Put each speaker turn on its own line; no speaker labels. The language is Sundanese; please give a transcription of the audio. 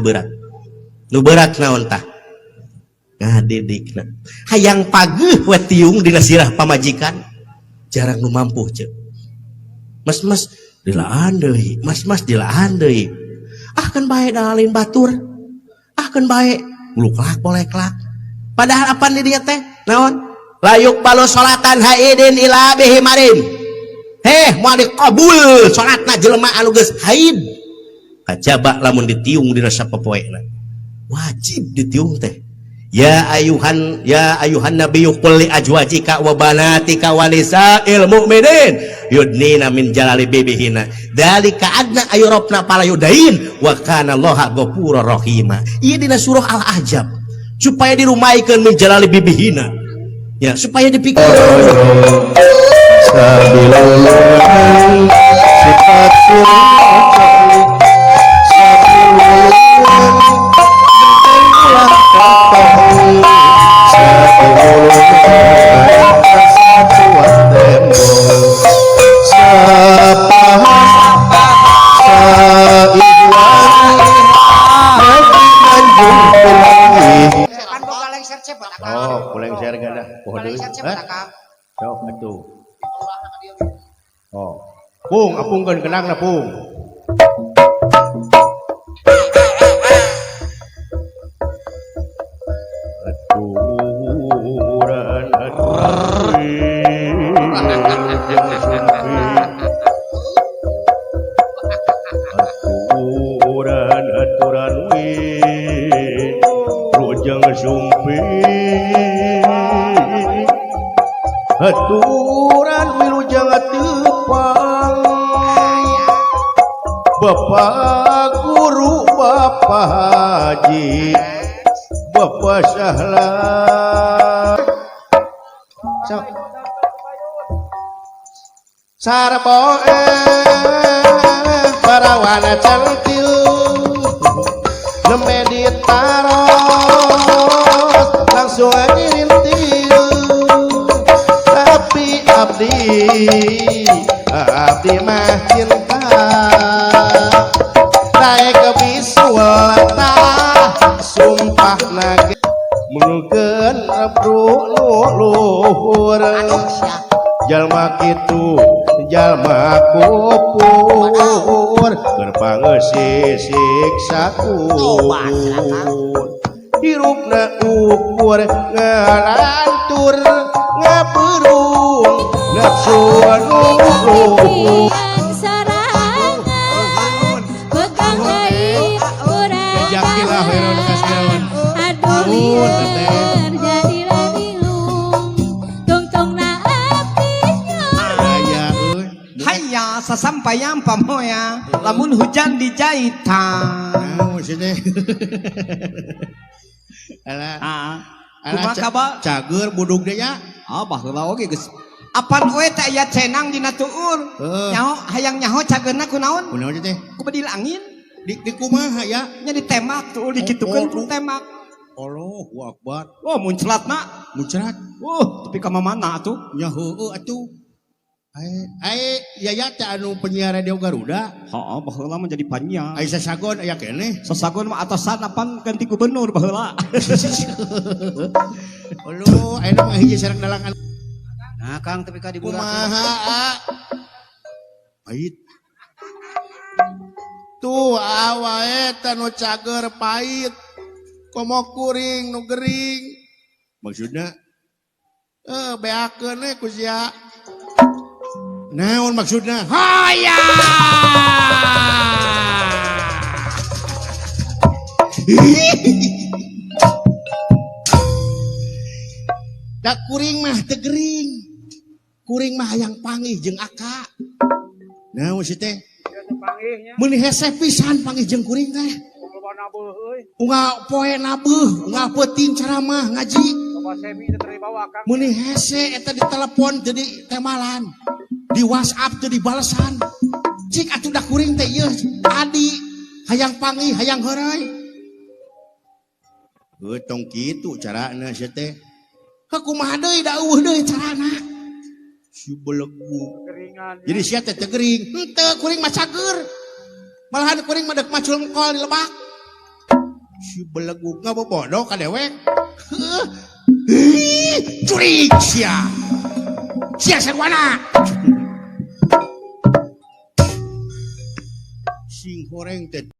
berat nu berat naon tah ngadidikna hayang pageuh we tiung dina sirah pamajikan jarang nu mampu ceuk mas dilaan deui mas dilaan deui kan bae dalin batur kan bae luklak poleklak padahal apa di dieu teh naon layuk balu salatan haidin ila bihi marin moal dikabul salatna jelema anu geus haid kajaba lamun ditiung dina sapopoena wajib ditiung teh ya ayuhan nabiyyu qul li azwajika wa banatika wa nisa'il mu'minin yudnina min jalali bibihina dalika adna ayurabna pala yudain wa kana Allaha ghafurur rahima. Ieu dina surah Al-Ahzab supaya dirumaikeun min jalali bibihina ya supaya dipikir sabilallah sifatul oh, pulang share gana. Pohon deui. Sok atuh. Oh. Pung, apungkeun kenangna pung. Aturan aturan rujang sumpi aturan wilujeng tepang Bapak guru Bapak Haji Bapak Sahlan sarboe parawana cantil nemedit taros langsung ngirintil tapi abdi mah cinta naik ke visual sumpah nage mungkin abru luhur jalma kitu jalma kupur berpangeusih siksaku hirupna ukur ngalantur ngaberung nafsu anu luhur jakilah heron kasdaun aduh terjadilah dilung tungtungna apinya hayya sasampayang pamoya lamun hujan di jahitan maksudnya kumaha kabar cager budug deui nya baheula oge geus apan we teh aya cenang dina tuur nyaho hayang nyaho cageurna kunaon kunaon teh ku bedil angin di kumaha ya nya ditembak tuh dikitukeun ku tembak Allahu Akbar muncratna muncrat tapi ka mana atuh nya heueuh atuh yaya teh anu penyiar radio Garuda heeh baheula mah jadi panyiar aya sasagon aya keneh sasagon mah atasan apan ganti gubernur baheula ulu aya mah hiji sareng dalangan nah Kang tapi ka diburak kumaha pait tuh awae tanu cager pait komo kuring nu gering maksudna beakeun we ku sia naon maksudna haya da kuring mah teu gering kuring mah hayang panggih jeung aka naon si teh meuni hese pisan panggih jeung kuring teh unggal poe nabeuh unggal peuting ceramah ngaji meuni hese eta ditelepon teu ditemalan di WhatsApp teu dibalesan cik atuh da kuring teh ieu adi hayang panggih hayang heureui tong kitu carana sia teh kumaha deui da eueuh deui carana si belegu jadi sia teh teu gering henteu kuring mah cager malahan kuring mah deuk macul engkol di lebak
si belegu ngabobodo ka dewek curik sia sarwana sing goreng teh